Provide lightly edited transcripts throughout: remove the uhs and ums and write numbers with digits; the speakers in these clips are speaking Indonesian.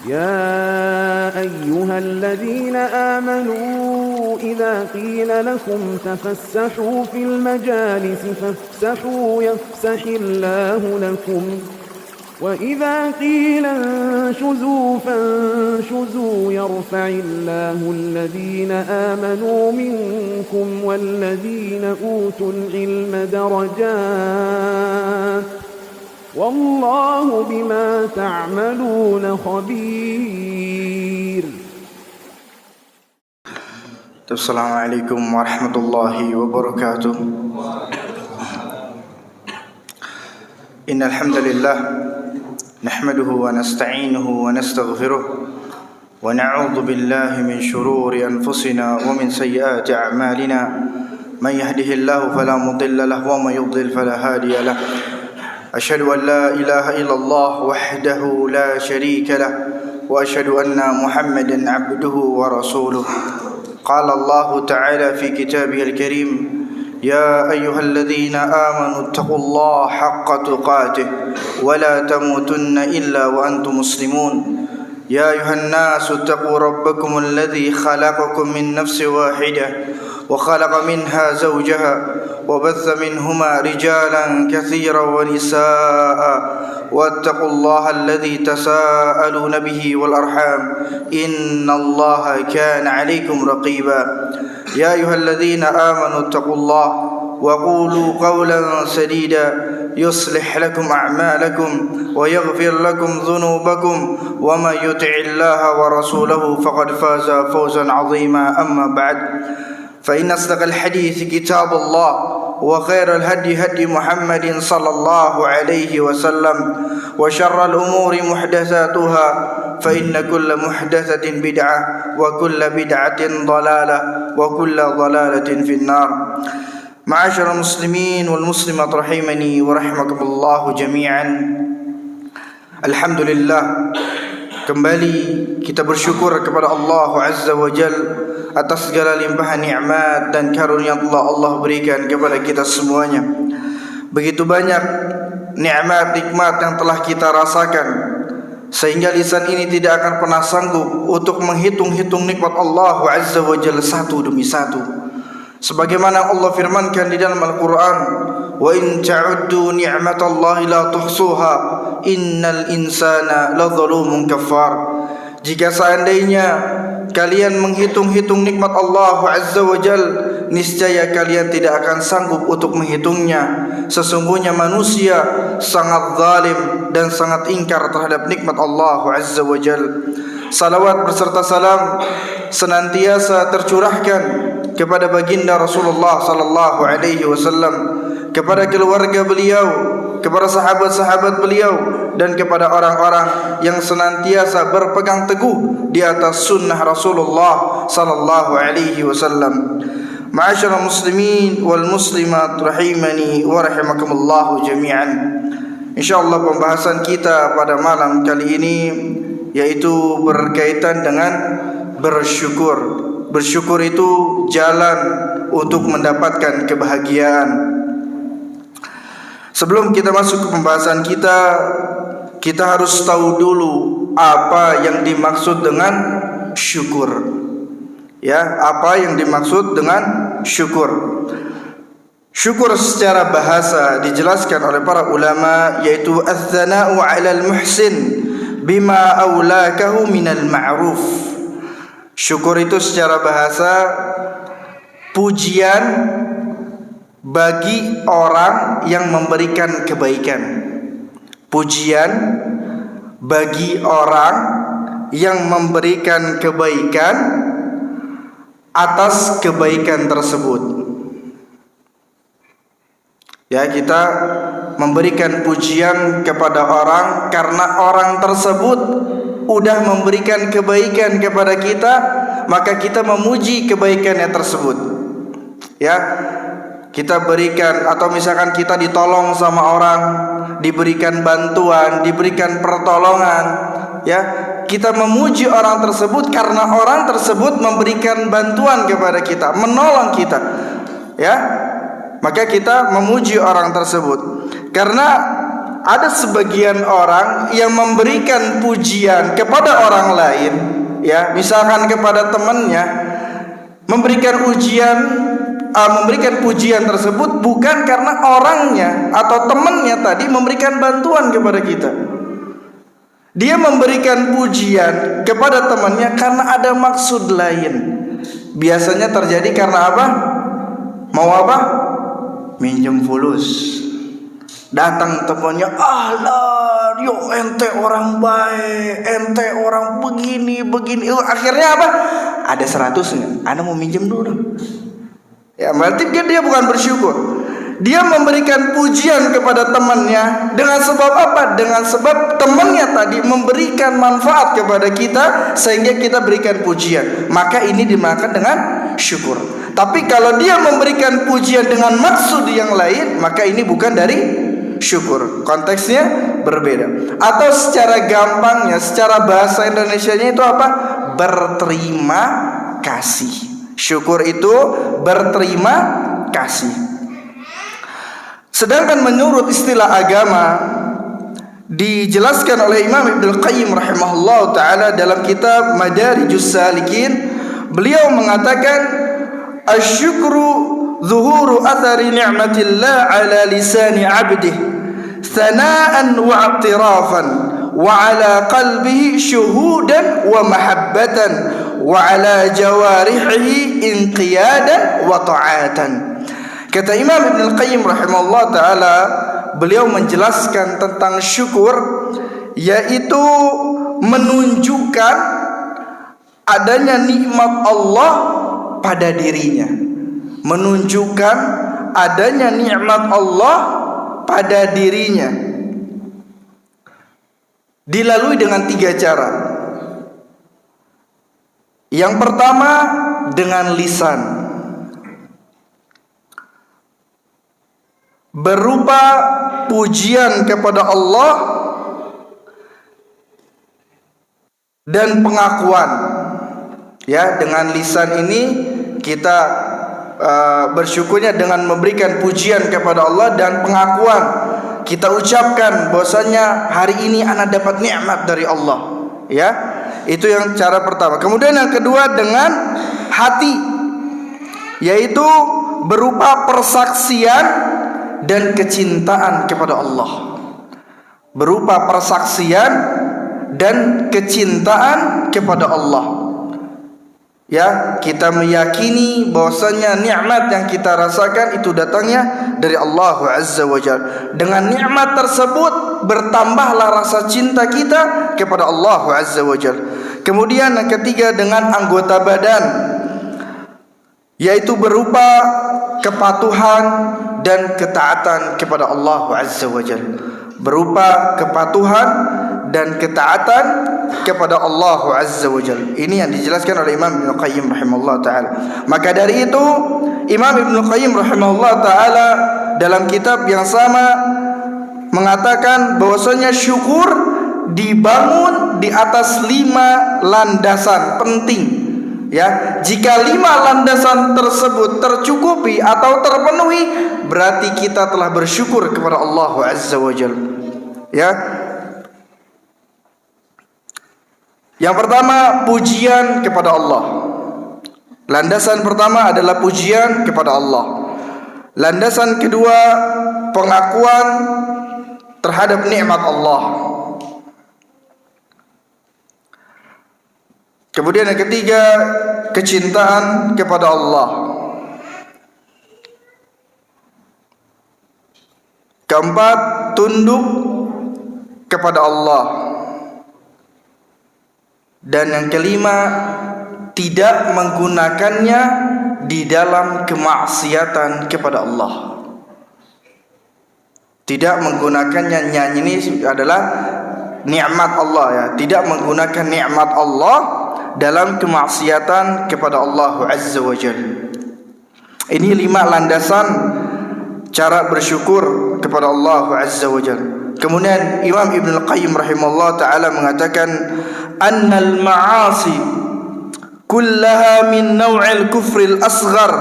يا أيها الذين آمنوا إذا قيل لكم تفسحوا في المجالس فافسحوا يفسح الله لكم وإذا قيل انشزوا فانشزوا يرفع الله الذين آمنوا منكم والذين أوتوا العلم درجات والله بما تعملون خبير. السلام عليكم ورحمة الله وبركاته. إن الحمد لله نحمده ونستعينه ونستغفره ونعوذ بالله من شرور أنفسنا ومن سيئات أعمالنا من يهده الله فلا مضل له ومن يضلل فلا هادي له أشهد أن لا إله إلا الله وحده لا شريك له وأشهد أن محمدا عبده ورسوله. قال الله تعالى في كتابه الكريم: يا أيها الذين آمنوا اتقوا الله حق تقاته ولا تموتن إلا وأنتم مسلمون. يا أيها الناس اتقوا ربكم الذي خلقكم من نفس واحدة وخلق منها زوجها وبث منهما رجالا كثيرا ونساء واتقوا الله الذي تساءلون به والأرحام إن الله كان عليكم رقيبا. يا أيها الذين آمنوا اتقوا الله وقولوا قولا سديدا يصلح لكم أعمالكم ويغفر لكم ذنوبكم ومن يطع الله ورسوله فقد فاز فوزا عظيما. أما بعد فإن أصدق الحديث كتاب الله وخير الهدي هدي محمد صلى الله عليه وسلم وشر الأمور محدثاتها فإن كل محدثة بدعة وكل بدعة ضلالة وكل ضلالة في النار. معاشر المسلمين والمسلمات rahimani wa rahimakumullah jami'an. Alhamdulillah, kembali kita bersyukur kepada Allah Azza wa Jal atas segala limpahan nikmat dan karunia Allah berikan kepada kita semuanya. Begitu banyak nikmat yang telah kita rasakan sehingga lisan ini tidak akan pernah sanggup untuk menghitung-hitung nikmat Allah Azza wa Jalla satu demi satu. Sebagaimana Allah firmankan di dalam Al-Quran, wa in ta'uddu ni'matallahi la tuhsuha innal insana ladzalumun kafar. Jika seandainya kalian menghitung-hitung nikmat Allah Azza wa Jal, niscaya kalian tidak akan sanggup untuk menghitungnya. Sesungguhnya manusia sangat zalim dan sangat ingkar terhadap nikmat Allah Azza wa Jal. Salawat berserta salam senantiasa tercurahkan kepada baginda Rasulullah sallallahu alaihi wasallam, kepada keluarga beliau, kepada sahabat-sahabat beliau, dan kepada orang-orang yang senantiasa berpegang teguh di atas sunnah Rasulullah sallallahu alaihi wasallam. Ma'asyiral muslimin wal muslimat rahimani wa rahimakumullah jami'an. Insyaallah pembahasan kita pada malam kali ini yaitu berkaitan dengan bersyukur. Bersyukur itu jalan untuk mendapatkan kebahagiaan. Sebelum kita masuk ke pembahasan kita, kita harus tahu dulu apa yang dimaksud dengan syukur. Ya, apa yang dimaksud dengan syukur? Syukur secara bahasa dijelaskan oleh para ulama yaitu ats-tsana'u 'alal muhsin bima aulakahu minal ma'ruf. Syukur itu secara bahasa pujian bagi orang yang memberikan kebaikan. Pujian bagi orang yang memberikan kebaikan atas kebaikan tersebut. Ya, kita memberikan pujian kepada orang karena orang tersebut udah memberikan kebaikan kepada kita, maka kita memuji kebaikannya tersebut. Ya, kita berikan, atau misalkan kita ditolong sama orang, diberikan bantuan, diberikan pertolongan, ya, kita memuji orang tersebut karena orang tersebut memberikan bantuan kepada kita, menolong kita. Ya, maka kita memuji orang tersebut. Karena ada sebagian orang yang memberikan pujian kepada orang lain, ya, misalkan kepada temannya, memberikan pujian tersebut bukan karena orangnya atau temannya tadi memberikan bantuan kepada kita. Dia memberikan pujian kepada temannya karena ada maksud lain. Biasanya terjadi karena apa? Mau apa? Minjem fulus. Datang temannya, ahlan, yo ente orang baik, ente orang begini. Akhirnya apa? Ada 100-nya, Anda mau minjem dulu. Ya, berarti dia bukan bersyukur. Dia memberikan pujian kepada temannya dengan sebab apa? Dengan sebab temannya tadi memberikan manfaat kepada kita sehingga kita berikan pujian. Maka ini dimakan dengan syukur. Tapi kalau dia memberikan pujian dengan maksud yang lain, maka ini bukan dari syukur. Konteksnya berbeda. Atau secara gampangnya, secara bahasa Indonesianya itu apa? Berterima kasih. Syukur itu berterima kasih. Sedangkan menurut istilah agama dijelaskan oleh Imam Ibnu Qayyim rahimahullah ta'ala dalam kitab Madarijus Salikin, beliau mengatakan asyukru zuhuru athari ni'matillah ala lisani 'abdih thana'an wa 'i'tirafan wa ala qalbihi syuhudan wa mahabbatan wa ala jawarihi inqiyadan wa ta'atan. Kata Imam Ibnu Qayyim rahimahullah ta'ala, beliau menjelaskan tentang syukur, yaitu menunjukkan adanya nikmat Allah pada dirinya. Menunjukkan adanya nikmat Allah pada dirinya dilalui dengan 3 cara. Yang pertama dengan lisan, berupa pujian kepada Allah dan pengakuan. Ya, dengan lisan ini kita bersyukurnya dengan memberikan pujian kepada Allah dan pengakuan. Kita ucapkan bahwasanya hari ini ana dapat nikmat dari Allah. Ya, itu yang cara pertama. Kemudian yang kedua dengan hati, yaitu berupa persaksian dan kecintaan kepada Allah. Berupa persaksian dan kecintaan kepada Allah. Ya, kita meyakini bahwasanya nikmat yang kita rasakan itu datangnya dari Allah Azza wa Jalla. Dengan nikmat tersebut bertambahlah rasa cinta kita kepada Allah Azza wa Jalla. Kemudian yang ketiga dengan anggota badan, yaitu berupa kepatuhan dan ketaatan kepada Allah Azza wa Jalla. Berupa kepatuhan dan ketaatan kepada Allah Azza wa Jalla. Ini yang dijelaskan oleh Imam Ibnu Qayyim rahimahullah ta'ala. Maka dari itu Imam Ibnu Qayyim rahimahullah ta'ala dalam kitab yang sama mengatakan bahwasanya syukur dibangun di atas 5 landasan penting. Ya, jika 5 landasan tersebut tercukupi atau terpenuhi, berarti kita telah bersyukur kepada Allah Azza wa Jalla. Ya. Yang pertama, pujian kepada Allah. Landasan pertama adalah pujian kepada Allah. Landasan kedua, pengakuan terhadap nikmat Allah. Kemudian yang ketiga, kecintaan kepada Allah. Keempat, tunduk kepada Allah. Dan yang kelima, tidak menggunakannya di dalam kemaksiatan kepada Allah. Tidak menggunakannya, nyanyi ini adalah nikmat Allah, ya. Tidak menggunakan nikmat Allah dalam kemaksiatan kepada Allah Azza wa Jalla. Ini 5 landasan cara bersyukur kepada Allah Azza wa Jalla. Kemudian Imam Ibnu Qayyim rahimahullah ta'ala mengatakan annal ma'asi kullaha min naw'il kufril asghar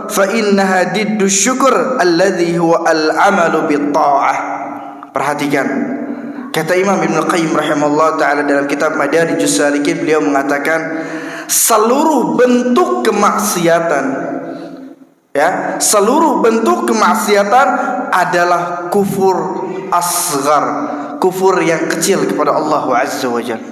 fa innaha diddu syukur alladhi huwa al-amalu bit ta'ah. Perhatikan, kata Imam Ibnu Qayyim rahimahullah ta'ala dalam kitab Madarijus Salikin, beliau mengatakan seluruh bentuk kemaksiatan, ya, seluruh bentuk kemaksiatan adalah kufur asghar, kufur yang kecil kepada Allah Azza wa Jalla.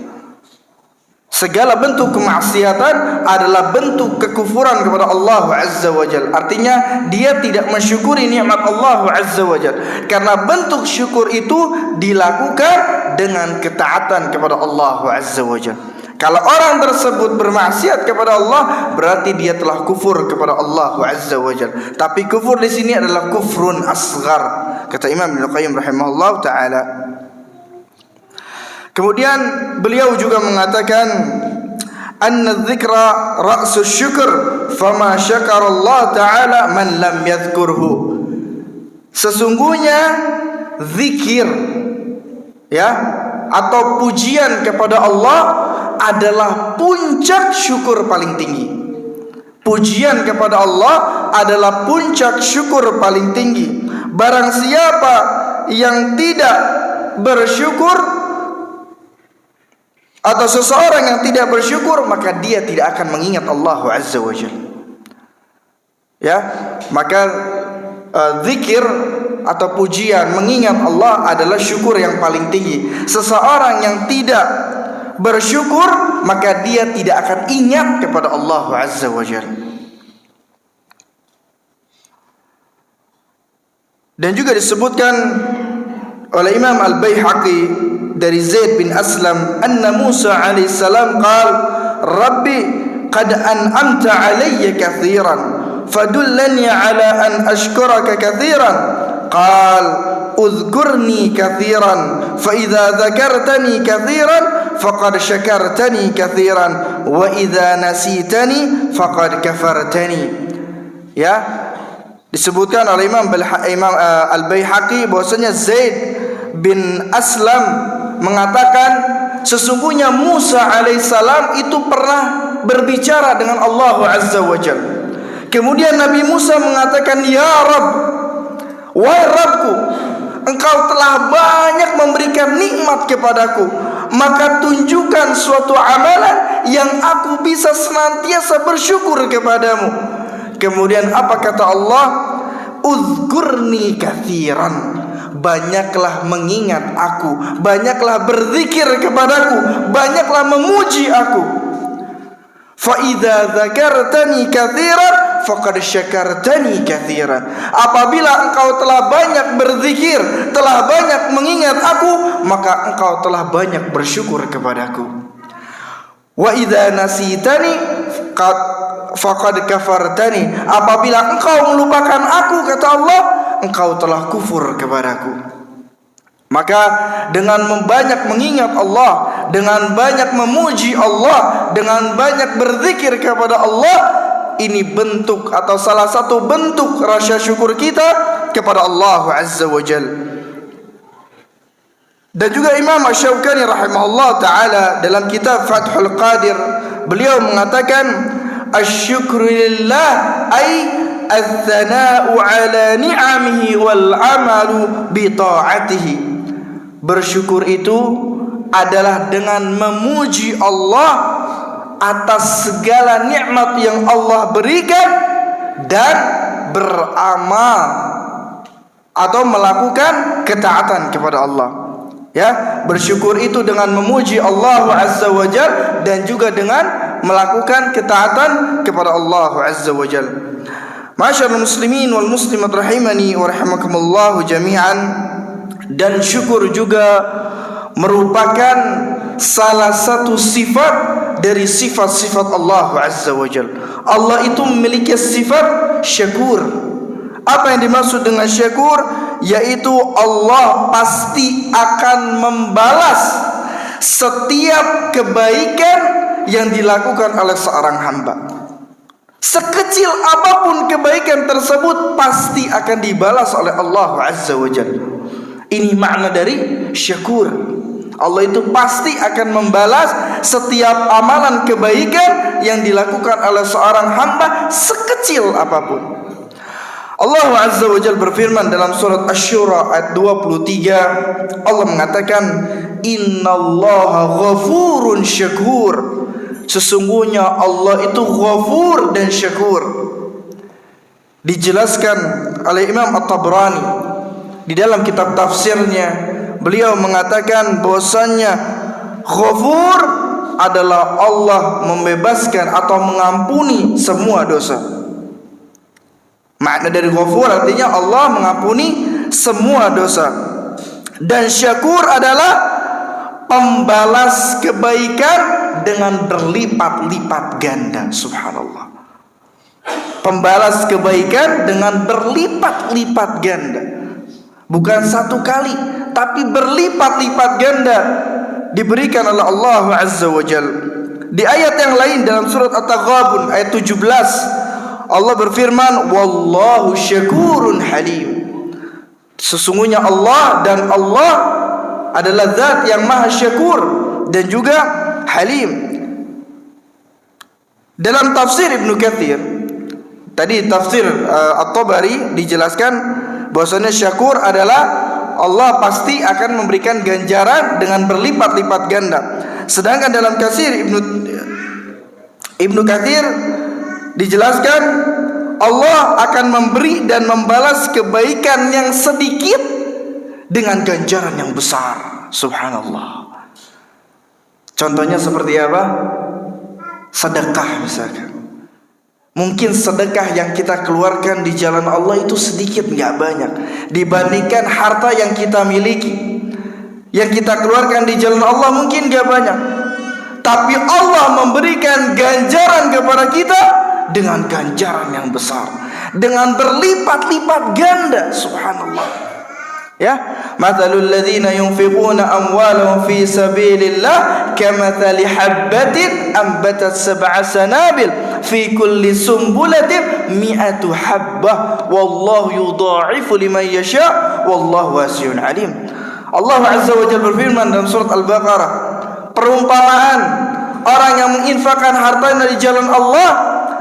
Segala bentuk kemaksiatan adalah bentuk kekufuran kepada Allah Azza wa Jalla. Artinya dia tidak mensyukuri nikmat Allah Azza wa Jalla, karena bentuk syukur itu dilakukan dengan ketaatan kepada Allah Azza wa Jalla. Kalau orang tersebut bermaksiat kepada Allah, berarti dia telah kufur kepada Allah Azza wa Jalla. Tapi kufur di sini adalah kufrun asghar, kata Imam Ibnu Qayyim rahimahullah taala. Kemudian beliau juga mengatakan, anna dzikra ra'sus syukur, fama syakara Allah taala man lam yadhkurhu. Sesungguhnya zikir, ya, atau pujian kepada Allah adalah puncak syukur paling tinggi. Pujian kepada Allah adalah puncak syukur paling tinggi. Barang siapa yang tidak bersyukur, atau seseorang yang tidak bersyukur, maka dia tidak akan mengingat Allah Azza wa Jalla. Ya, maka zikir atau pujian mengingat Allah adalah syukur yang paling tinggi. Seseorang yang tidak bersyukur, maka dia tidak akan ingat kepada Allah Azza wa Jalla. Dan juga disebutkan oleh Imam Al-Baihaqi dari Zaid bin Aslam, anna Musa alaihi salam qal, Rabbi qad an'amta alayya kathiran fadullani ala an ashkuraka kathiran. Qal udhkurni kathiran fa idza dzakartani kathiran faqad syakartani kathiran wa idza nasitani faqad kafartani. Ya, disebutkan oleh Imam Al-Baihaqi bahwasanya Zaid bin Aslam mengatakan, sesungguhnya Musa alaihissalam itu pernah berbicara dengan Allah Azza wa Jalla. Kemudian Nabi Musa mengatakan, ya Rabb, wahai Rabbku, engkau telah banyak memberikan nikmat kepadaku, maka tunjukkan suatu amalan yang aku bisa senantiasa bersyukur kepadamu. Kemudian apa kata Allah? Uzkurni katsiran, banyaklah mengingat aku, banyaklah berzikir kepadaku, banyaklah memuji aku. Fa idza dzakartani katsiran faqad syakartani katsiran. Apabila engkau telah banyak berzikir, telah banyak mengingat aku, maka engkau telah banyak bersyukur kepadaku. Wa idza nasitani faqad kafartani. Apabila engkau melupakan aku, kata Allah, engkau telah kufur kepadaku. Maka dengan banyak mengingat Allah, dengan banyak memuji Allah, dengan banyak berzikir kepada Allah, ini bentuk atau salah satu bentuk rasa syukur kita kepada Allah Azza wa Jalla. Dan juga Imam Asy-Syaukani rahimahullah taala dalam kitab Fathul Qadir, beliau mengatakan, asyukru lillah ay ats-tsana'u 'ala ni'amihi wal 'amalu bi ta'atihi. Bersyukur itu adalah dengan memuji Allah atas segala nikmat yang Allah berikan dan beramal atau melakukan ketaatan kepada Allah. Ya, bersyukur itu dengan memuji Allah Azza wa Jalla dan juga dengan melakukan ketaatan kepada Allah Azza wa Jalla. Masyarul muslimin wal muslimat rahimani wa rahimakumullah jami'an. Dan syukur juga merupakan salah satu sifat dari sifat-sifat Allah Azza wa Jalla. Allah itu memiliki sifat syakur. Apa yang dimaksud dengan syakur? Yaitu Allah pasti akan membalas setiap kebaikan yang dilakukan oleh seorang hamba. Sekecil apapun kebaikan tersebut pasti akan dibalas oleh Allah Azza wa Jalla. Ini makna dari syakur. Allah itu pasti akan membalas setiap amalan kebaikan yang dilakukan oleh seorang hamba sekecil apapun. Allah Azza wa Jalla berfirman dalam surat Asy-Syura ayat 23, Allah mengatakan, innallaha ghafurun syakur. Sesungguhnya Allah itu ghafur dan syakur. Dijelaskan oleh Imam At-Tabrani di dalam kitab tafsirnya, beliau mengatakan bahwasannya ghafur adalah Allah membebaskan atau mengampuni semua dosa. Makna dari ghafur artinya Allah mengampuni semua dosa. Dan syakur adalah pembalas kebaikan dengan berlipat-lipat ganda. Subhanallah. Pembalas kebaikan dengan berlipat-lipat ganda. Bukan satu kali, tapi berlipat-lipat ganda diberikan oleh Allah Azza wa Jalla. Di ayat yang lain dalam surat At-Taghabun ayat 17, Allah berfirman, wallahu syakurun halim. Sesungguhnya Allah dan Allah adalah zat yang maha syakur dan juga halim. Dalam tafsir Ibnu Katsir, tadi tafsir At-Tabari dijelaskan bahwasanya syakur adalah Allah pasti akan memberikan ganjaran dengan berlipat-lipat ganda. Sedangkan dalam tafsir Ibnu Katsir dijelaskan Allah akan memberi dan membalas kebaikan yang sedikit dengan ganjaran yang besar. Subhanallah. Contohnya seperti apa? Sedekah misalkan. Mungkin sedekah yang kita keluarkan di jalan Allah itu sedikit, enggak banyak dibandingkan harta yang kita miliki. Yang kita keluarkan di jalan Allah mungkin enggak banyak, tapi Allah memberikan ganjaran kepada kita dengan ganjaran yang besar, dengan berlipat-lipat ganda. Subhanallah. Ya, mathalul ladzina yunfiquna amwalahum fi sabilillah kamathali habbatin ambatat sab'a sanabil fi kulli sumbulatin mi'atu habbah wallahu yudha'ifu liman yasha' wallahu wasi'un alim. Allah Azza wa Jalla berfirman dalam surat Al-Baqarah, perumpamaan orang yang menginfakkan hartanya di jalan Allah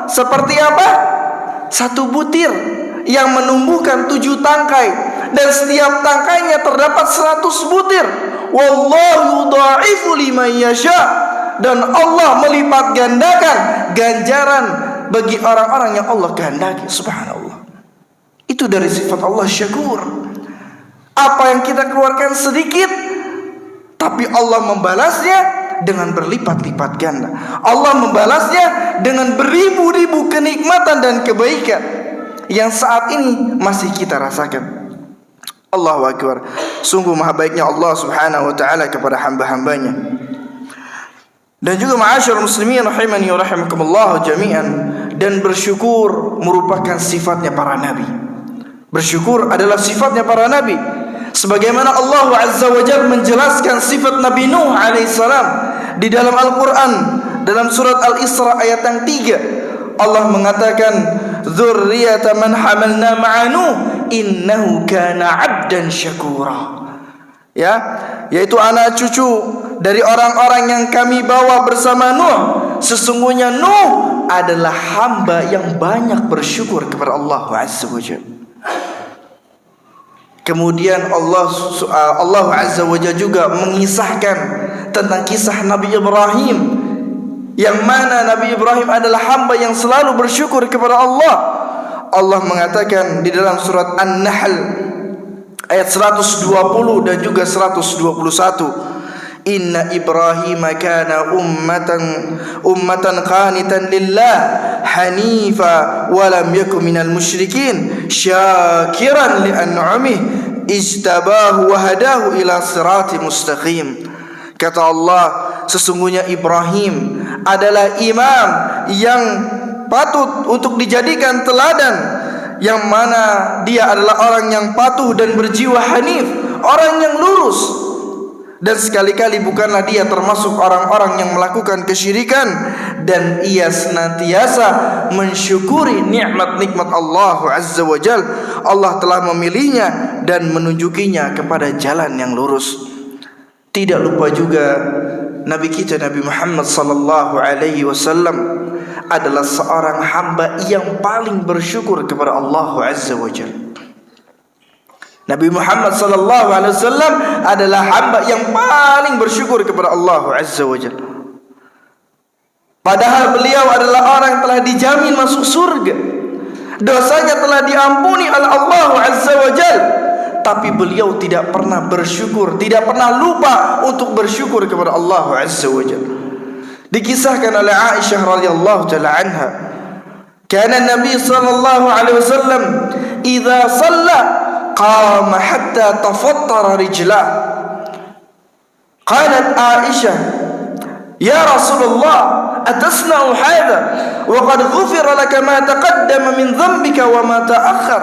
seperti apa? Satu butir yang menumbuhkan 7 tangkai, dan setiap tangkainya terdapat 100 butir. Wallahu yudha'ifu liman yasha', dan Allah melipat gandakan ganjaran bagi orang-orang yang Allah kehendaki. Subhanallah. Itu dari sifat Allah syakur. Apa yang kita keluarkan sedikit, tapi Allah membalasnya dengan berlipat-lipat ganda. Allah membalasnya dengan beribu-ribu kenikmatan dan kebaikan yang saat ini masih kita rasakan. Allahu Akbar. Sungguh maha baiknya Allah Subhanahu wa taala kepada hamba-hambanya. Dan juga ma'asyiral muslimin rahimani wa rahimakumullah jami'an, dan bersyukur merupakan sifatnya para nabi. Bersyukur adalah sifatnya para nabi. Sebagaimana Allah Azza wa Jalla menjelaskan sifat Nabi Nuh alaihissalam di dalam Al-Quran, dalam surat Al-Isra ayat yang 3, Allah mengatakan, dzurriyyata man hamalna ma'a Nuh innahu kana 'abdan syakura. Ya, yaitu anak cucu dari orang-orang yang kami bawa bersama Nuh. Sesungguhnya Nuh adalah hamba yang banyak bersyukur kepada Allah Azza wa Jalla. Kemudian Allah Azza wa Jalla juga mengisahkan tentang kisah Nabi Ibrahim, yang mana Nabi Ibrahim adalah hamba yang selalu bersyukur kepada Allah. Allah mengatakan di dalam surat An-Nahl ayat 120 dan juga 121, Inna Ibrahim kana ummatan qanitan lillah hanifa wa lam yakun minal musyrikin syakiran li an'amih ijtabahu wa hadahu ila sirati mustaqim. Kata Allah, sesungguhnya Ibrahim adalah imam yang patut untuk dijadikan teladan, yang mana dia adalah orang yang patuh dan berjiwa hanif, orang yang lurus. Dan sekali-kali bukanlah dia termasuk orang-orang yang melakukan kesyirikan, dan ia senantiasa mensyukuri nikmat-nikmat Allah Azza wa Jal. Allah telah memilihnya dan menunjukinya kepada jalan yang lurus. Tidak lupa juga Nabi kita Nabi Muhammad sallallahu alaihi wasallam adalah seorang hamba yang paling bersyukur kepada Allah Azza wa Jalla. Nabi Muhammad sallallahu alaihi wasallam adalah hamba yang paling bersyukur kepada Allah Azza wa Jalla. Padahal beliau adalah orang yang telah dijamin masuk surga. Dosanya telah diampuni oleh Allah Azza wa Jalla. Tapi beliau tidak pernah bersyukur, tidak pernah lupa untuk bersyukur kepada Allah Azza wa Jalla. Dikisahkan oleh Aisyah radhiyallahu taala anha, kana Nabi sallallahu alaihi wasallam idza shalla qama hatta tafattara rijlah. Qalat Aisyah, ya Rasulullah, atasna'u hadha wa qad ghufira laka ma taqaddama min dhanbika wa ma ta'akhkhar.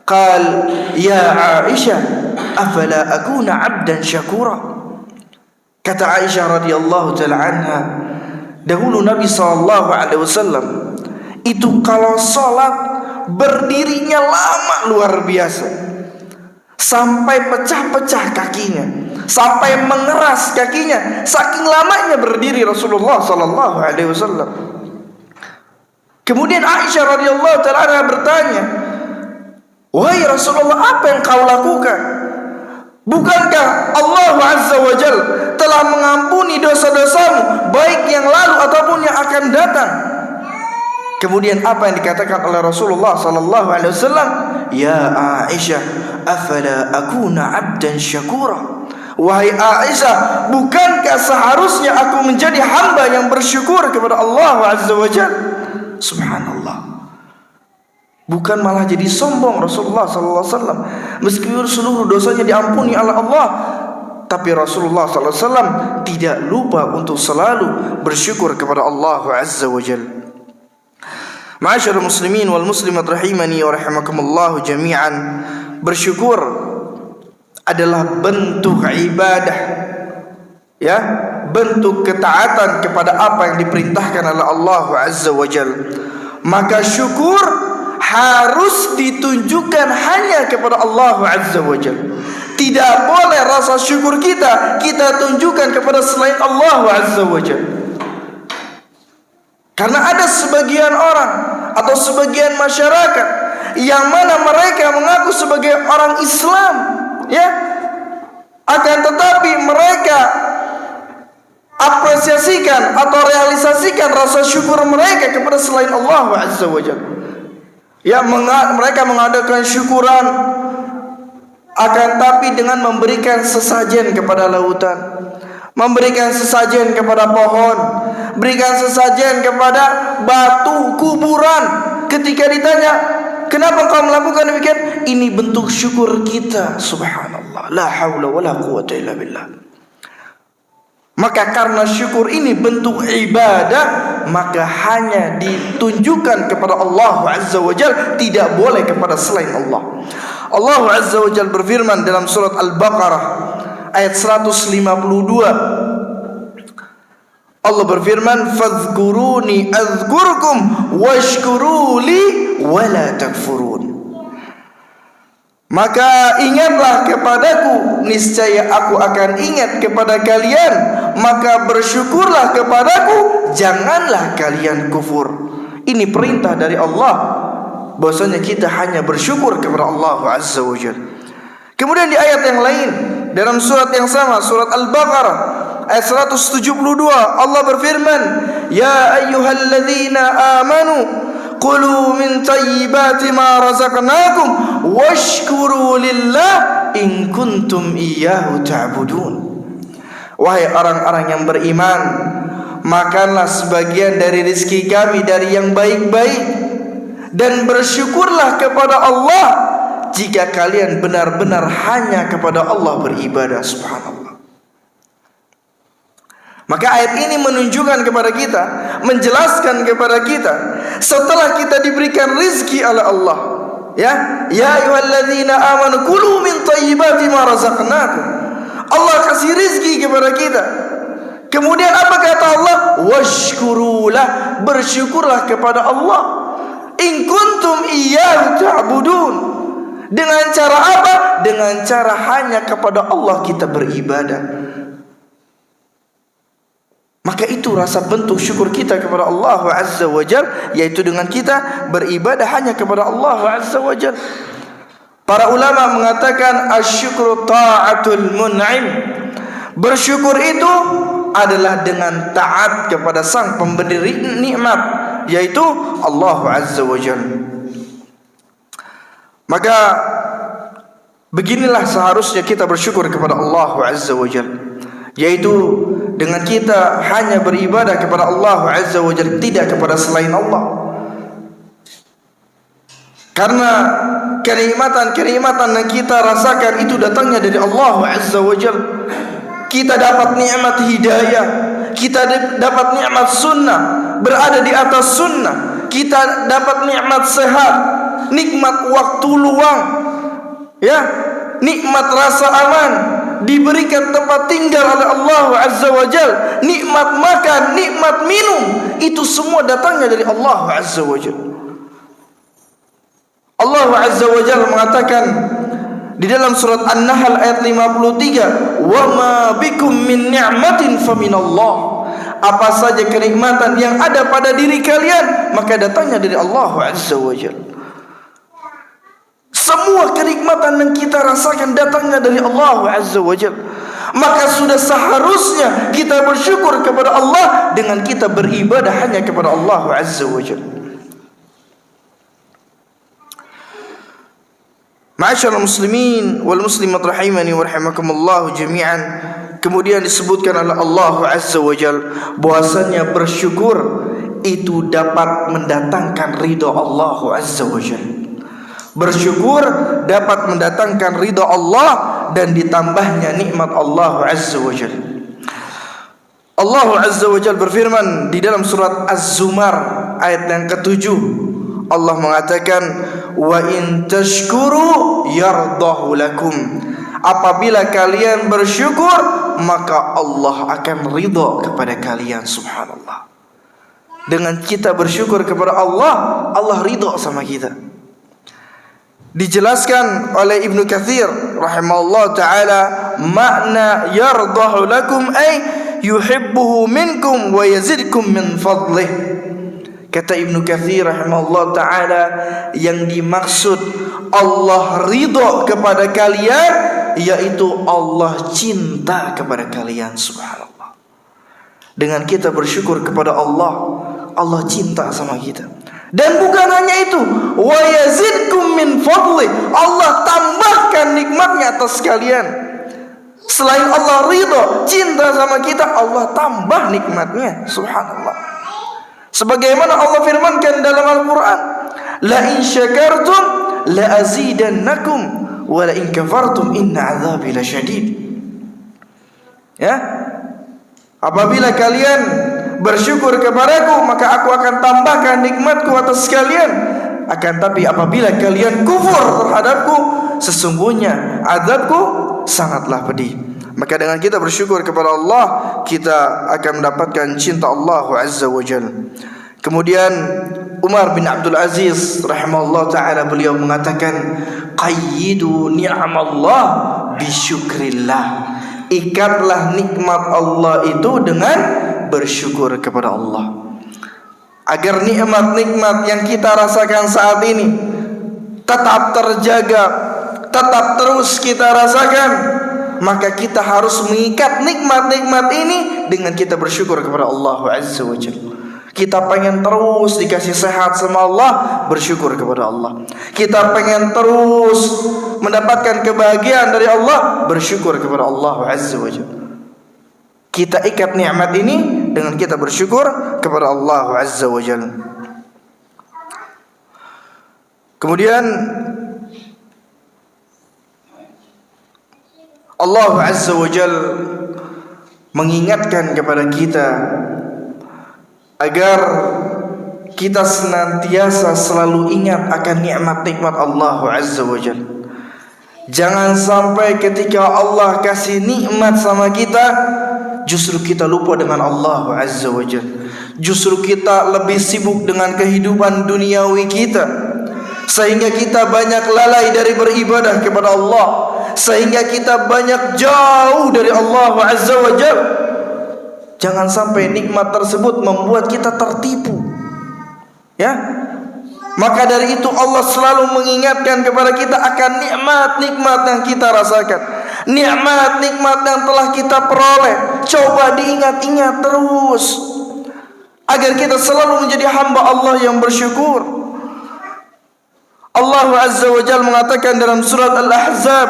Qal ya Aisyah, afala akuna 'abdan syakura. Kata Aisyah radhiyallahu taala anha, dahulu Nabi sallallahu alaihi wasallam itu kalau salat berdirinya lama luar biasa, sampai pecah-pecah kakinya, sampai mengeras kakinya, saking lamanya berdiri Rasulullah sallallahu alaihi wasallam. Kemudian Aisyah radhiyallahu taala anha bertanya, wahai Rasulullah, apa yang kau lakukan? Bukankah Allah Azza wa Jalla telah mengampuni dosa-dosamu, baik yang lalu ataupun yang akan datang? Kemudian apa yang dikatakan oleh Rasulullah sallallahu alaihi wasallam? Ya Aisyah, afala akuna 'abdan syakura. Wahai Aisyah, bukankah seharusnya aku menjadi hamba yang bersyukur kepada Allah Azza wa Jalla? Subhanallah. Bukan malah jadi sombong Rasulullah sallallahu alaihi wasallam. Meskipun seluruh dosanya diampuni oleh Allah, tapi Rasulullah sallallahu alaihi wasallam tidak lupa untuk selalu bersyukur kepada Allah Azza wa Jalla. Ma'asyiral muslimin wal muslimat rahimani wa rahimakumullah jami'an, bersyukur adalah bentuk ibadah, ya, bentuk ketaatan kepada apa yang diperintahkan oleh Allah Azza wa Jalla. Maka syukur harus ditunjukkan hanya kepada Allah Azza wa Jalla. Tidak boleh rasa syukur kita tunjukkan kepada selain Allah Azza wa Jalla. Karena ada sebagian orang atau sebagian masyarakat yang mana mereka mengaku sebagai orang Islam, ya, akan tetapi mereka apresiasikan atau realisasikan rasa syukur mereka kepada selain Allah Azza wa Jalla. Ya, mereka mengadakan syukuran, akan tapi dengan memberikan sesajen kepada lautan, memberikan sesajen kepada pohon, berikan sesajen kepada batu kuburan. Ketika ditanya, kenapa kau melakukan demikian? Ini bentuk syukur kita. Subhanallah, la haula wala quwwata illa billah. Maka karena syukur ini bentuk ibadah, maka hanya ditunjukkan kepada Allah Azza wa Jalla, tidak boleh kepada selain Allah. Allah Azza wa Jalla berfirman dalam surat Al-Baqarah ayat 152. Allah berfirman, fadhkuruni adzkurkum washkuruli wala takfurun. Maka ingatlah kepadaku, niscaya aku akan ingat kepada kalian, maka bersyukurlah kepadaku, janganlah kalian kufur. Ini perintah dari Allah, bahwasanya kita hanya bersyukur kepada Allah Azza wa Jalla. Kemudian di ayat yang lain dalam surat yang sama, surat Al-Baqarah ayat 172, Allah berfirman, ya ayyuhalladzina amanu qulu min thayyibati ma razaqnakum washkuru lillah in kuntum iyyahu ta'budun. Wahai orang-orang yang beriman, makanlah sebagian dari rezeki kami dari yang baik-baik, dan bersyukurlah kepada Allah jika kalian benar-benar hanya kepada Allah beribadah. Subhanallah. Maka ayat ini menunjukkan kepada kita, menjelaskan kepada kita, setelah kita diberikan rizki oleh Allah, ya ayyuhalladzina amanu kulu min thayyibati ma razaqnakum. Allah kasih rizki kepada kita. Kemudian apa kata Allah? Washkurulah, bersyukurlah kepada Allah. In kuntum iyyahu ta'budun. Dengan cara apa? Dengan cara hanya kepada Allah kita beribadah. Maka itu rasa bentuk syukur kita kepada Allah Azza wa Jalla, yaitu dengan kita beribadah hanya kepada Allah Azza wa Jalla. Para ulama mengatakan asyukru ta'atul mun'im. Bersyukur itu adalah dengan taat kepada sang pemberi nikmat, yaitu Allah Azza wa Jalla. Maka beginilah seharusnya kita bersyukur kepada Allah Azza wa Jalla, yaitu dengan kita hanya beribadah kepada Allah Azza wa Jalla, tidak kepada selain Allah. Karena kenikmatan-kenikmatan yang kita rasakan itu datangnya dari Allah Azza wa Jalla. Kita dapat nikmat hidayah, kita dapat nikmat sunnah, berada di atas sunnah, kita dapat nikmat sehat, nikmat waktu luang, ya, nikmat rasa aman, diberikan tempat tinggal oleh Allah Azza wa Jalla, nikmat makan, nikmat minum, itu semua datangnya dari Allah Azza wa Jalla. Allah Azza wa Jalla mengatakan di dalam surat An-Nahl ayat 53, "Wa ma bikum min ni'matin faminallah." Apa saja kenikmatan yang ada pada diri kalian, maka datangnya dari Allah Azza wa Jalla. Semua kenikmatan yang kita rasakan datangnya dari Allah Azza wa Jalla. Maka sudah seharusnya kita bersyukur kepada Allah dengan kita beribadah hanya kepada Allah Azza wa Jalla. Ma'asyiral muslimin wal muslimat rahimani wa rahimakumullah jami'an. Kemudian disebutkan oleh Allah Azza wa Jalla bahwasanya bersyukur itu dapat mendatangkan ridha Allah Azza wa Jalla. Bersyukur dapat mendatangkan ridha Allah dan ditambahnya nikmat Allah Azza wa Jalla. Allah Azza wa Jalla berfirman di dalam surat Az-Zumar ayat yang ke-7. Allah mengatakan, wa in tashkuru yardahu lakum. Apabila kalian bersyukur, maka Allah akan ridha kepada kalian. Subhanallah. Dengan kita bersyukur kepada Allah, Allah ridha sama kita. Dijelaskan oleh Ibnu Katsir rahimahullah taala, makna yardahu lakum ay yuhibbuhu minkum wa yazidkum min fadlih. Kata Ibnu Katsir rahimahullah ta'ala, yang dimaksud Allah ridha kepada kalian, yaitu Allah cinta kepada kalian. Subhanallah. Dengan kita bersyukur kepada Allah, Allah cinta sama kita. Dan bukan hanya itu, wa yazidkum min fadli, Allah tambahkan nikmatnya atas kalian. Selain Allah ridha, cinta sama kita, Allah tambah nikmatnya. Subhanallah. Sebagaimana Allah firmankan dalam Al-Quran, la in syakartum la azidannakum wa la in kafartum inna azabi lasyadid. Ya, apabila kalian bersyukur kepadaku, maka aku akan tambahkan nikmatku atas kalian. Akan tapi apabila kalian kufur terhadapku, sesungguhnya azabku sangatlah pedih. Maka dengan kita bersyukur kepada Allah, kita akan mendapatkan cinta Allah Azza wa Jalla. Kemudian Umar bin Abdul Aziz rahimahullah ta'ala, beliau mengatakan, qayyidu ni'amallah bisyukrillah. Ikatlah nikmat Allah itu dengan bersyukur kepada Allah. Agar nikmat-nikmat yang kita rasakan saat ini tetap terjaga, tetap terus kita rasakan, maka kita harus mengikat nikmat-nikmat ini dengan kita bersyukur kepada Allah Azza wa Jalla. Kita pengen terus dikasih sehat sama Allah, bersyukur kepada Allah. Kita pengen terus mendapatkan kebahagiaan dari Allah, bersyukur kepada Allah Azza wa Jalla. Kita ikat nikmat ini dengan kita bersyukur kepada Allah Azza wa Jalla. Kemudian Allah Azza wa Jalla mengingatkan kepada kita agar kita senantiasa selalu ingat akan nikmat-nikmat Allah Azza wa Jalla. Jangan sampai ketika Allah kasih nikmat sama kita, justru kita lupa dengan Allah Azza wa Jalla. Justru kita lebih sibuk dengan kehidupan duniawi kita, sehingga kita banyak lalai dari beribadah kepada Allah, sehingga kita banyak jauh dari Allah Azza wa Jalla. Jangan sampai nikmat tersebut membuat kita tertipu. Ya. Maka dari itu Allah selalu mengingatkan kepada kita akan nikmat-nikmat yang kita rasakan, nikmat-nikmat yang telah kita peroleh. Coba diingat-ingat terus agar kita selalu menjadi hamba Allah yang bersyukur. Allah Azza wa Jalla mengatakan dalam surat Al-Ahzab,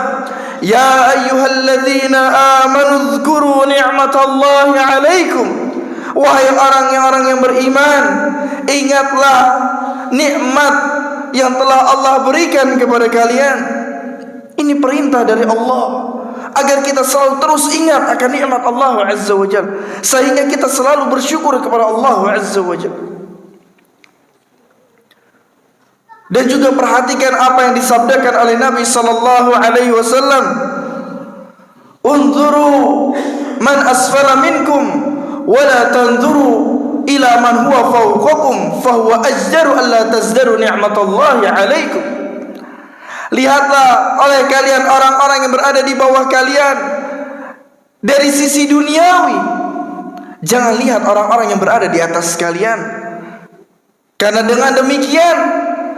"Ya ayyuhalladzina amanu dzkuru ni'matallahi 'alaikum." Wahai orang yang beriman, ingatlah nikmat yang telah Allah berikan kepada kalian. Ini perintah dari Allah agar kita selalu terus ingat akan nikmat Allah Azza wa Jalla, sehingga kita selalu bersyukur kepada Allah Azza wa Jalla. Dan juga perhatikan apa yang disabdakan oleh Nabi sallallahu alaihi wasallam, "Unzuru man asfala minkum wa la tanzuru ila man huwa fawqakum fahuwa ajdaru alla tazdaru ni'matallahi 'alaikum." Lihatlah oleh kalian orang-orang yang berada di bawah kalian dari sisi duniawi. Jangan lihat orang-orang yang berada di atas kalian, karena dengan demikian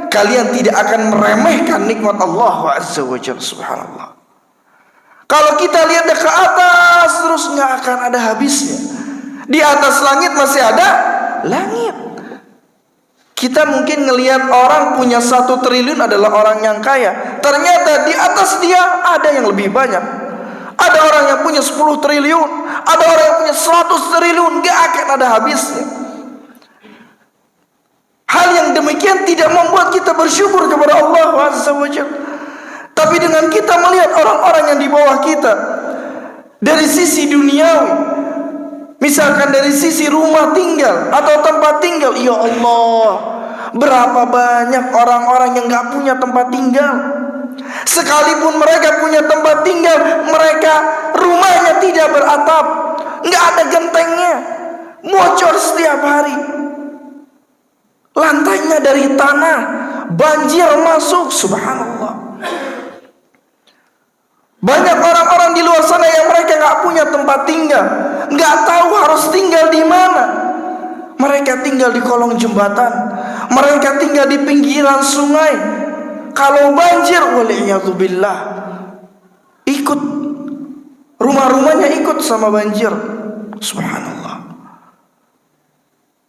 kalian tidak akan meremehkan nikmat Allah Azza wa Jalla. Subhanallah. Kalau kita lihat ke atas terus nggak akan ada habisnya. Di atas langit masih ada langit. Kita mungkin ngelihat orang punya 1 triliun adalah orang yang kaya. Ternyata di atas dia ada yang lebih banyak. Ada orang yang punya 10 triliun, ada orang yang punya 100 triliun, gak akan ada habisnya. Hal yang demikian tidak membuat kita bersyukur kepada Allah Azza wa Jalla. Tapi dengan kita melihat orang-orang yang di bawah kita dari sisi duniawi, misalkan dari sisi rumah tinggal atau tempat tinggal, ya Allah, berapa banyak orang-orang yang gak punya tempat tinggal. Sekalipun mereka punya tempat tinggal, mereka rumahnya tidak beratap, gak ada gentengnya, bocor setiap hari, lantainya dari tanah, banjir masuk. Subhanallah. Banyak orang-orang di luar sana yang mereka gak punya tempat tinggal, gak tahu harus tinggal di mana. Mereka tinggal di kolong jembatan, mereka tinggal di pinggiran sungai. Kalau banjir, waliyadzubillah, ikut rumah-rumahnya ikut sama banjir. Subhanallah.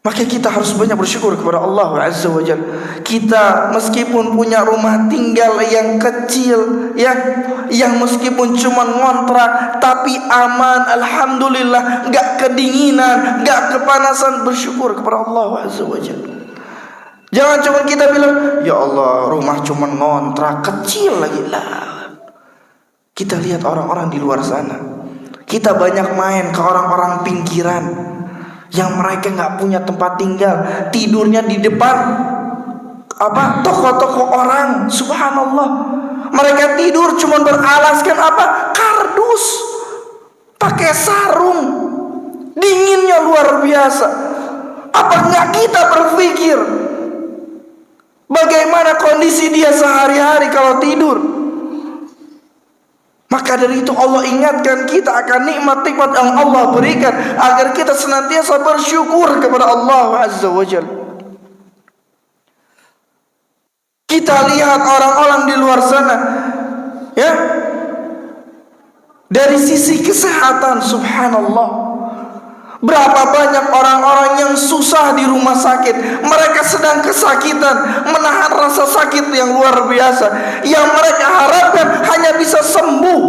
Maka kita harus banyak bersyukur kepada Allah Azza wa Jalla. Kita meskipun punya rumah tinggal yang kecil, ya, yang meskipun cuma ngontrak tapi aman, alhamdulillah, gak kedinginan, gak kepanasan, bersyukur kepada Allah Azza wa Jalla. Jangan cuma kita bilang, ya Allah, rumah cuma ngontrak kecil lagi lah. Kita lihat orang-orang di luar sana. Kita banyak main ke orang-orang pinggiran yang mereka nggak punya tempat tinggal, tidurnya di depan toko-toko orang. Subhanallah. Mereka tidur cuma beralaskan kardus, pakai sarung, dinginnya luar biasa. Apa nggak kita berpikir bagaimana kondisi dia sehari-hari kalau tidur? Maka dari itu Allah ingatkan kita akan nikmat-nikmat yang Allah berikan agar kita senantiasa bersyukur kepada Allah Azza wa Jalla. Kita lihat orang-orang di luar sana, ya, dari sisi kesehatan, subhanallah. Berapa banyak orang-orang yang susah di rumah sakit. Mereka sedang kesakitan, menahan rasa sakit yang luar biasa. Yang mereka harapkan hanya bisa sembuh,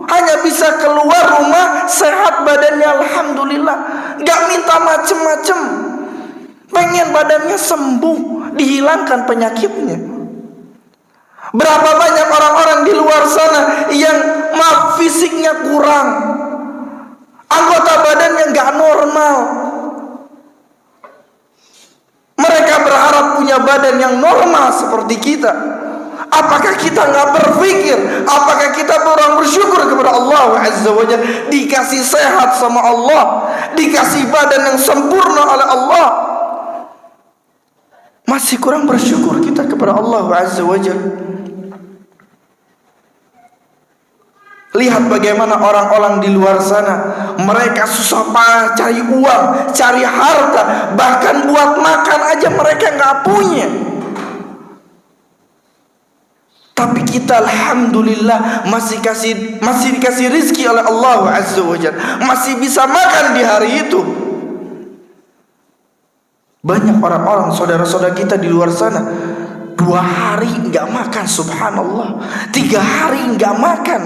hanya bisa keluar rumah sehat badannya, alhamdulillah. Gak minta macem-macem, pengen badannya sembuh, dihilangkan penyakitnya. Berapa banyak orang-orang di luar sana yang fisiknya kurang, anggota badannya gak normal. Mereka berharap punya badan yang normal seperti kita. Apakah kita gak berpikir, apakah kita kurang bersyukur kepada Allah Azza wa Jalla? Dikasih sehat sama Allah, dikasih badan yang sempurna oleh Allah, masih kurang bersyukur kita kepada Allah Azza wa Jalla. Lihat bagaimana orang-orang di luar sana, mereka susah payah cari uang, cari harta, bahkan buat makan aja mereka nggak punya. Tapi kita alhamdulillah masih dikasih rizki oleh Allah Azza wa Jalla, masih bisa makan di hari itu. Banyak orang-orang saudara-saudara kita di luar sana 2 hari nggak makan, subhanallah, 3 hari nggak makan.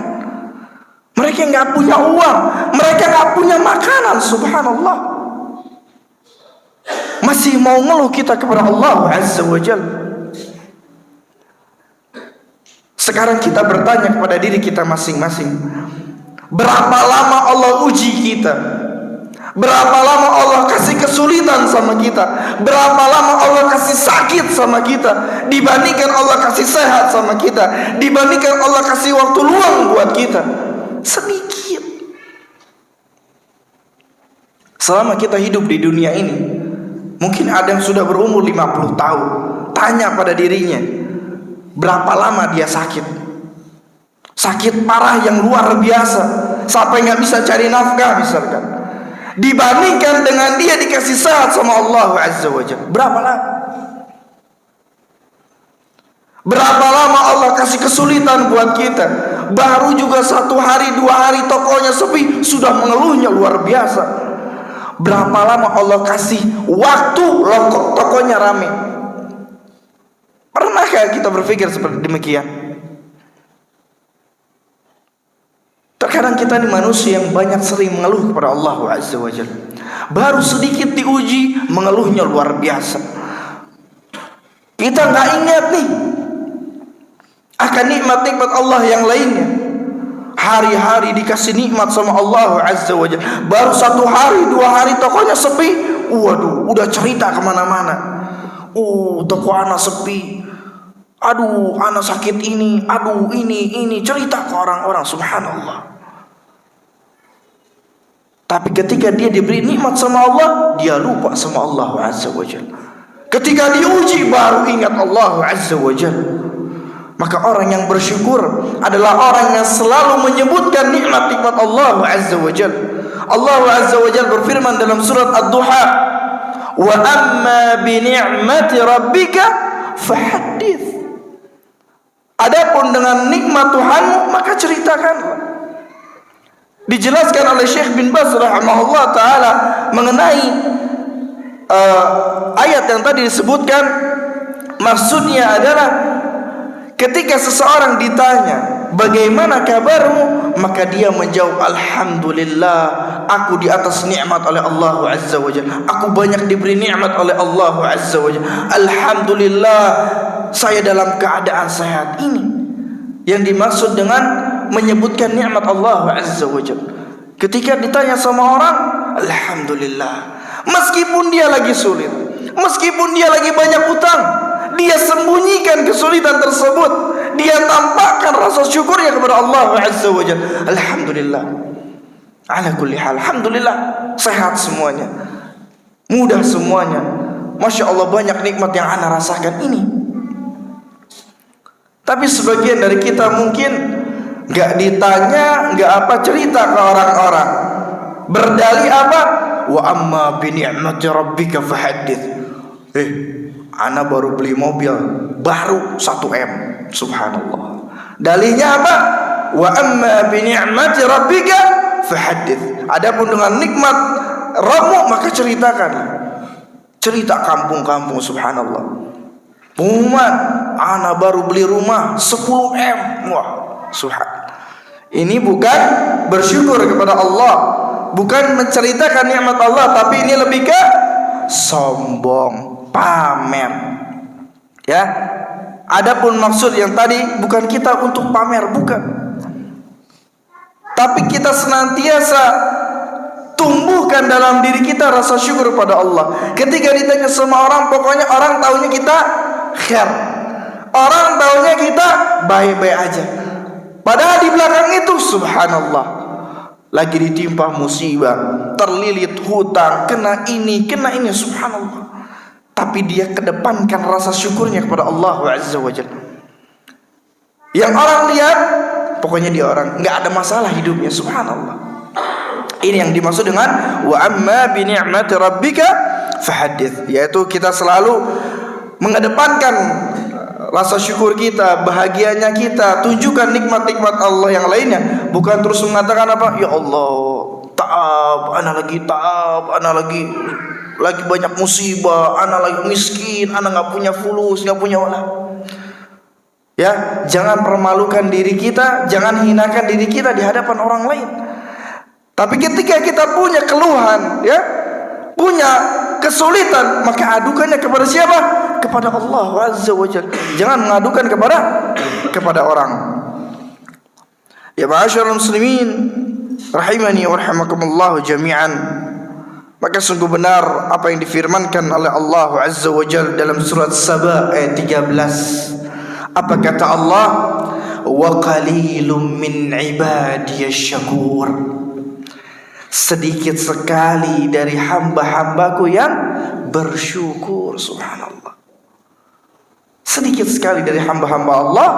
Mereka nggak punya uang, mereka nggak punya makanan, subhanallah. Masih mau ngeluh kita kepada Allah Azza wa Jalla. Sekarang kita bertanya kepada diri kita masing-masing, berapa lama Allah uji kita? Berapa lama Allah kasih kesulitan sama kita? Berapa lama Allah kasih sakit sama kita? Dibandingkan Allah kasih sehat sama kita, dibandingkan Allah kasih waktu luang buat kita, sedikit. Selama kita hidup di dunia ini, mungkin ada yang sudah berumur 50 tahun. Tanya pada dirinya, berapa lama dia sakit? Sakit parah yang luar biasa, sampai nggak bisa cari nafkah misalkan. Dibandingkan dengan dia dikasih sehat sama Allah Azza wa Jalla, berapa lama? Berapa lama Allah kasih kesulitan buat kita? Baru juga 1 hari 2 hari tokonya sepi, sudah mengeluhnya luar biasa. Berapa lama Allah kasih waktu tokonya rame? Pernahkah kita berpikir seperti demikian? Terkadang kita ini manusia yang banyak sering mengeluh kepada Allah Azza wa Jalla. Baru sedikit diuji, mengeluhnya luar biasa. Kita nggak ingat nih akan nikmat-nikmat Allah yang lainnya. Hari-hari dikasih nikmat sama Allah Azza wa Jalla, baru 1 hari 2 hari tokonya sepi, waduh, udah cerita kemana-mana. Toko anak sepi, aduh anak sakit ini, aduh ini cerita ke orang-orang, subhanallah. Tapi ketika dia diberi nikmat sama Allah, dia lupa sama Allah Azza wa Jalla. Ketika diuji baru ingat Allah Azza wa Jalla. Maka orang yang bersyukur adalah orang yang selalu menyebutkan nikmat-nikmat Allah Azza wa Jalla. Allah Azza wa Jalla berfirman dalam surat Ad-Duha, "Wa amma bi ni'mati rabbika fahaddits." Adapun dengan nikmat Tuhanmu, maka ceritakanlah. Dijelaskan oleh Syekh bin Baz rahimahullah taala mengenai ayat yang tadi disebutkan, maksudnya adalah ketika seseorang ditanya bagaimana kabarmu, maka dia menjawab, alhamdulillah, aku di atas nikmat oleh Allah Azza wa Jalla, aku banyak diberi nikmat oleh Allah Azza wa Jalla, alhamdulillah saya dalam keadaan sehat. Ini yang dimaksud dengan menyebutkan nikmat Allah Azza wa Jalla. Ketika ditanya sama orang, alhamdulillah, meskipun dia lagi sulit, meskipun dia lagi banyak utang, dia sembunyikan kesulitan tersebut, dia tampakkan rasa syukurnya kepada Allah Azza wa Jalla. Alhamdulillah, ala kulli hal, alhamdulillah, sehat semuanya, mudah semuanya, masya Allah, banyak nikmat yang ana rasakan ini. Tapi sebagian dari kita mungkin gak ditanya, gak apa cerita ke orang-orang, berdalih apa? Wa amma bi ni'mati rabbika fahaddits. Ana baru beli mobil baru 1M, subhanallah. Dalihnya apa? Wa amma bi ni'mati rabbika fahaddits. Adapun dengan nikmat Rabbmu maka ceritakan. Cerita kampung-kampung, subhanallah. Pengumuman, ana baru beli rumah 10M. Wah, subhan. Ini bukan bersyukur kepada Allah, bukan menceritakan nikmat Allah, tapi ini lebih ke sombong, pamer. Ya. Adapun maksud yang tadi bukan kita untuk pamer, bukan. Tapi kita senantiasa tumbuhkan dalam diri kita rasa syukur pada Allah. Ketika ditanya sama orang, pokoknya orang taunya kita khair, orang taunya kita baik-baik aja, padahal di belakang itu subhanallah lagi ditimpa musibah, terlilit hutang, kena ini subhanallah. Tapi dia kedepankan rasa syukurnya kepada Allah Azza wa Jalla. Yang orang lihat pokoknya dia orang nggak ada masalah hidupnya, subhanallah. Ini yang dimaksud dengan wa amma bi ni'mati rabbika fahaddits, yaitu kita selalu mengedepankan rasa syukur kita, bahagianya kita, tunjukkan nikmat-nikmat Allah yang lainnya, bukan terus mengatakan apa, ya Allah, taab, ana lagi banyak musibah, ana lagi miskin, ana nggak punya fulus, nggak punya wala. Ya, jangan permalukan diri kita, jangan hinakan diri kita di hadapan orang lain. Tapi ketika kita punya keluhan, ya, punya kesulitan, maka adukannya kepada siapa? Kepada Allah Azza wa Jalla. Jangan mengadukan kepada orang. Ya ma'asyiral muslimin rahimani wa rahimakumullah jami'an. Maka sungguh benar apa yang difirmankan oleh Allah Azza wa Jalla dalam surat Saba ayat 13. Apa kata Allah? Wa qalilum min ibadiyasy syakur. Sedikit sekali dari hamba-hambaku yang bersyukur, subhanallah. Sedikit sekali dari hamba-hamba Allah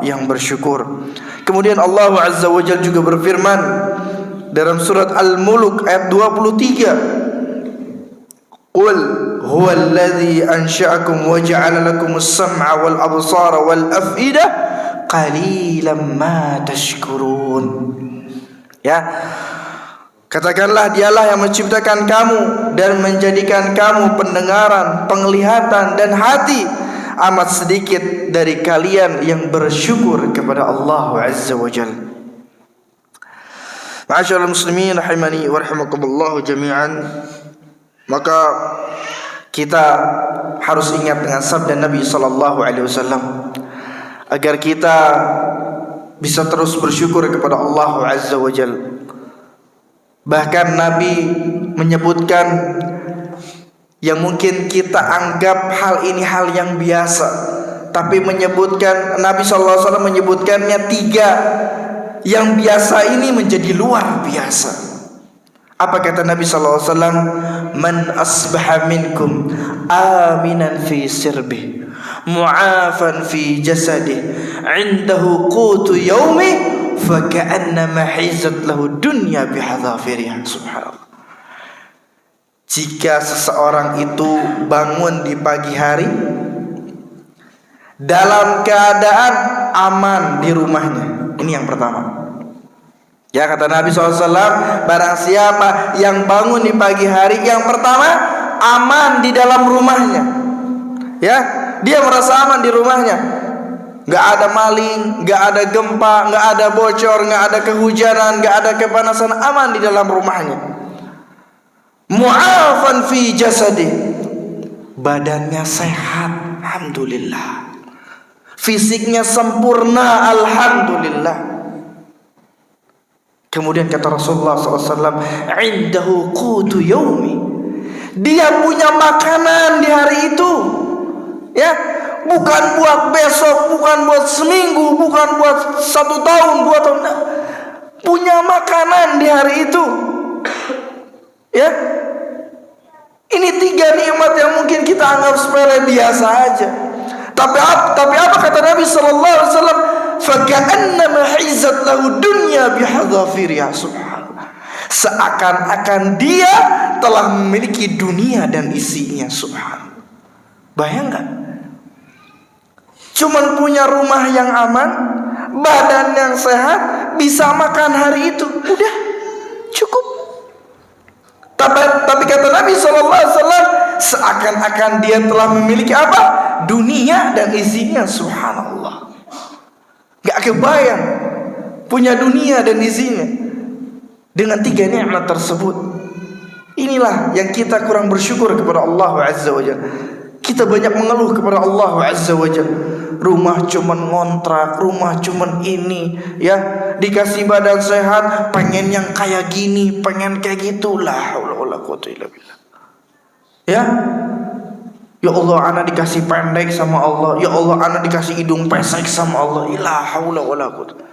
yang bersyukur. Kemudian Allah Azza wa Jalla juga berfirman dalam surat Al-Mulk ayat 23. Qul huwallazi ansha'akum wa ja'ala lakumus sam'a wal absara wal af'idah qalilan ma tashkurun. Ya, katakanlah dialah yang menciptakan kamu dan menjadikan kamu pendengaran, penglihatan dan hati. Amat sedikit dari kalian yang bersyukur kepada Allah Azza wa Jalla. Ma'asyiral muslimin rahimani wa rahimakumullah jami'an. Maka kita harus ingat dengan sabda Nabi sallallahu alaihi wasallam agar kita bisa terus bersyukur kepada Allah Azza wa Jalla. Bahkan Nabi menyebutkan yang mungkin kita anggap hal ini hal yang biasa, tapi menyebutkan Nabi sallallahu alaihi wasallam menyebutkannya 3 yang biasa ini menjadi luar biasa. Apa kata Nabi sallallahu alaihi wasallam? Man asbaha minkum aminan fi sirbih, mu'afan fi jasadih, indahu qutu yaumi, faka'annama hizat lahu dunya bihadhafiriha. Subhanallah. Jika seseorang itu bangun di pagi hari dalam keadaan aman di rumahnya, ini yang pertama. Ya, kata Nabi SAW, barang siapa yang bangun di pagi hari, yang pertama aman di dalam rumahnya. Ya, dia merasa aman di rumahnya. Gak ada maling, gak ada gempa, gak ada bocor, gak ada kehujanan, gak ada kepanasan, aman di dalam rumahnya. Mu'afan fi jasadi, badannya sehat, alhamdulillah. Fisiknya sempurna, alhamdulillah. Kemudian kata Rasulullah SAW, indahu qutu yaumi, dia punya makanan di hari itu, ya, bukan buat besok, bukan buat seminggu, bukan buat 1 tahun, 2 tahun, punya makanan di hari itu. Ya, ini 3 nikmat yang mungkin kita anggap sepele, biasa aja. Tapi apa kata Nabi sallallahu alaihi wasallam? Faka'annama hizat lahu dunya bihadhafiriha. Subhanallah. Seakan-akan dia telah memiliki dunia dan isinya. Subhanallah. Bayangkan. Cuman punya rumah yang aman, badan yang sehat, bisa makan hari itu, udah cukup. Tapi kata Nabi SAW, seakan-akan dia telah memiliki apa? Dunia dan isinya. Subhanallah. Gak kebayang punya dunia dan isinya dengan 3 nikmat tersebut. Inilah yang kita kurang bersyukur kepada Allah Azza wa Jalla. Kita banyak mengeluh kepada Allah Azza wa Jalla. Rumah cuman ngontrak, rumah cuman ini, ya, dikasih badan sehat, pengen yang kayak gini, pengen kayak gitulah. Ya, ya Allah, ana dikasih pendek sama Allah. Ya Allah, ana dikasih hidung pesek sama Allah. La haula wala quwwata.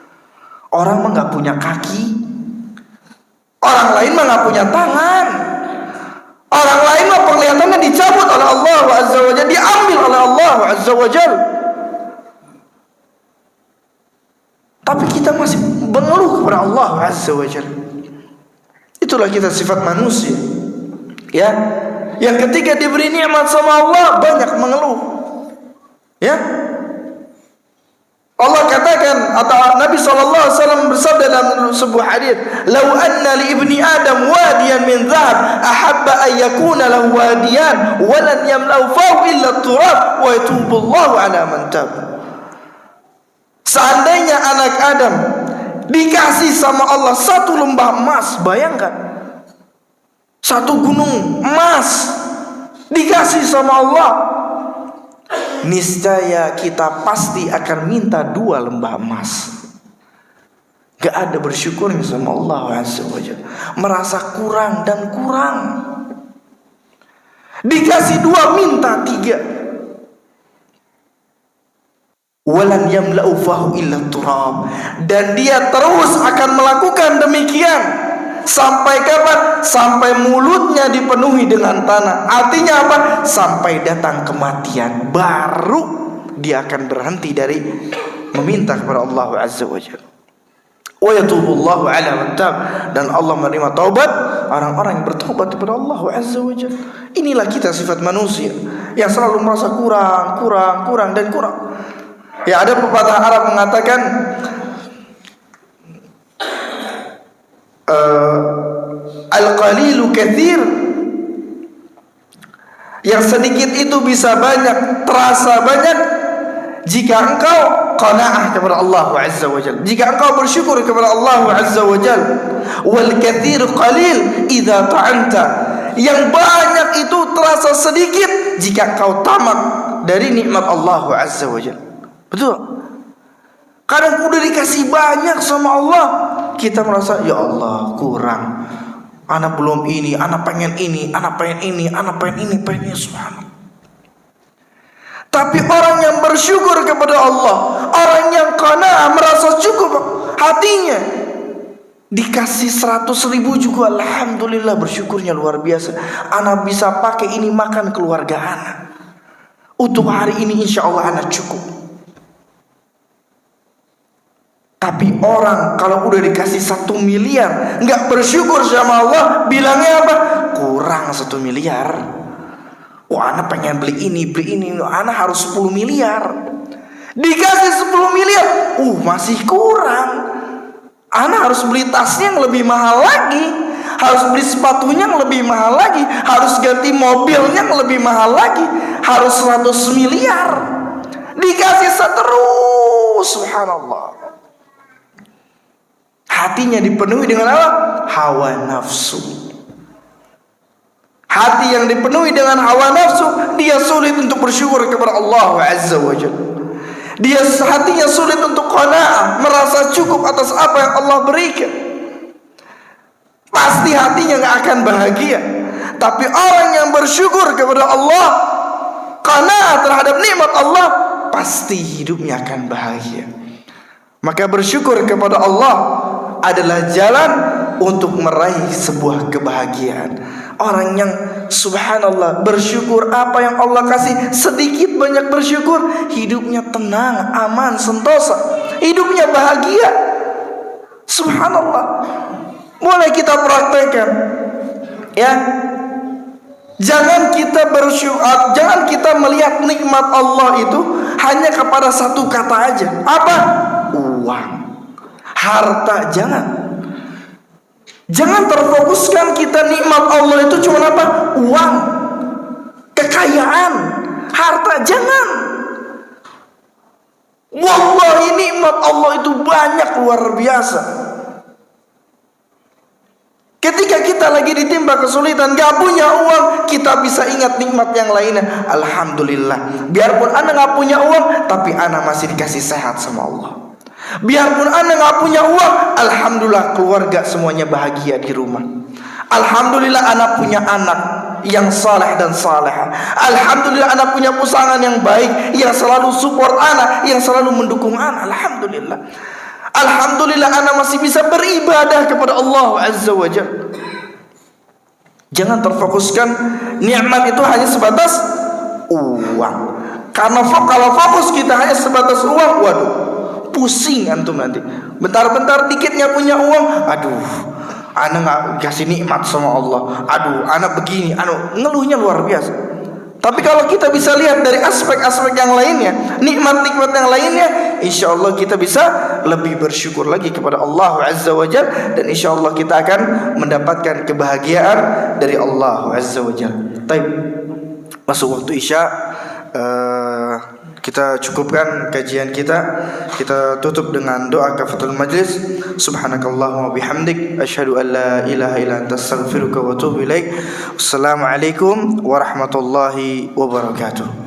Orang mah enggak punya kaki. Orang lain mah enggak punya tangan. Orang lain mah penglihatannya dicabut oleh Allah Azza wa Jalla, diambil oleh Allah Azza wa Jalla. Tapi kita masih mengeluh kepada Allah Azza wa Jalla. Itulah kita sifat manusia, ya, yang ketika diberi nikmat sama Allah banyak mengeluh, ya. Allah katakan, atau Nabi SAW bersabda dalam sebuah hadis, "Lau anna li ibni Adam wadiyan min dhahab, ahabba an yakuna lahu wadiyan, wa lan yamlau fahu illa turab, wa yatubullahu ala man tab." Seandainya anak Adam dikasih sama Allah satu lembah emas, bayangkan, satu gunung emas dikasih sama Allah, niscaya kita pasti akan minta 2 lembah emas. Gak ada bersyukurnya sama Allah Azza wa Jalla, merasa kurang dan kurang. Dikasih 2 minta 3. Walan yamla'u fahu illa turab, dan dia terus akan melakukan demikian sampai kapan? Sampai mulutnya dipenuhi dengan tanah. Artinya apa? Sampai datang kematian, baru dia akan berhenti dari meminta kepada Allah Azza wa Jalla. Wa yatubullahu ala man tab, dan Allah menerima taubat orang-orang yang bertobat kepada Allah Azza wa Jalla. Inilah kita sifat manusia yang selalu merasa kurang dan kurang. Ya, ada pepatah Arab mengatakan, al-qalilu katsir, yang sedikit itu bisa banyak, terasa banyak jika engkau qanaah kepada Allah Azza wa Jalla, jika engkau bersyukur kepada Allah Azza wa Jalla. Wal katsir qalil idza ta'anta, yang banyak itu terasa sedikit jika engkau tamak dari nikmat Allah Azza wa Jalla. Betul. Kadang udah dikasih banyak sama Allah, kita merasa, ya Allah kurang, anak belum ini, anak pengen ini, anak pengen ini, anak pengen ini, subhanallah. Tapi orang yang bersyukur kepada Allah, orang yang qanaah, merasa cukup hatinya, dikasih 100.000 juga alhamdulillah, bersyukurnya luar biasa. Anak bisa pakai ini makan keluarga anak, untuk hari ini insya Allah anak cukup. Tapi orang kalau udah dikasih 1 miliar nggak bersyukur sama Allah, bilangnya apa? Kurang 1 miliar. Wah, anak pengen beli ini, anak harus 10 miliar. Dikasih 10 miliar, masih kurang. Anak harus beli tasnya yang lebih mahal lagi, harus beli sepatunya yang lebih mahal lagi, harus ganti mobilnya yang lebih mahal lagi, harus 100 miliar. Dikasih seterus, subhanallah. Hatinya dipenuhi dengan apa? Hawa nafsu. Hati yang dipenuhi dengan hawa nafsu, dia sulit untuk bersyukur kepada Allah Azza wa Jalla. Dia hatinya sulit untuk qanaah, merasa cukup atas apa yang Allah berikan. Pasti hatinya gak akan bahagia. Tapi orang yang bersyukur kepada Allah, qanaah terhadap nikmat Allah, pasti hidupnya akan bahagia. Maka bersyukur kepada Allah adalah jalan untuk meraih sebuah kebahagiaan. Orang yang subhanallah bersyukur apa yang Allah kasih, sedikit banyak bersyukur, hidupnya tenang, aman, sentosa, hidupnya bahagia. Subhanallah. Mulai kita praktekkan, ya. Jangan kita bersyukur, jangan kita melihat nikmat Allah itu hanya kepada satu kata aja. Apa? Uang, harta, jangan. Jangan terfokuskan kita nikmat Allah itu cuma apa? Uang, kekayaan, harta, jangan. Wallahi nikmat Allah itu banyak, luar biasa. Ketika kita lagi ditimpa kesulitan, gak punya uang, kita bisa ingat nikmat yang lainnya. Alhamdulillah, biarpun anda gak punya uang, tapi anda masih dikasih sehat sama Allah. Biarpun anda gak punya uang, alhamdulillah keluarga semuanya bahagia di rumah. Alhamdulillah anak punya anak yang saleh dan saleha. Alhamdulillah anak punya pasangan yang baik, yang selalu support anak, yang selalu mendukung anak. Alhamdulillah. Alhamdulillah anak masih bisa beribadah kepada Allah Azza wa Jalla. Jangan terfokuskan nikmat itu hanya sebatas uang. Karena kalau fokus kita hanya sebatas uang, waduh, pusing antum nanti. Bentar-bentar dikitnya punya uang, aduh, ana nggak kasih nikmat sama Allah. Aduh, ana begini, ngeluhnya luar biasa. Tapi kalau kita bisa lihat dari aspek-aspek yang lainnya, nikmat-nikmat yang lainnya, insya Allah kita bisa lebih bersyukur lagi kepada Allah Azza wa Jalla, dan insya Allah kita akan mendapatkan kebahagiaan dari Allah Azza wa Jalla. Baik, masuk waktu Isya, kita cukupkan kajian kita. Kita tutup dengan doa kafatul majlis. Subhanakallahumma bihamdik, asyhadu an la ilaha illa anta, astaghfiruka wa atubu ilaik. Wassalamualaikum warahmatullahi wabarakatuh.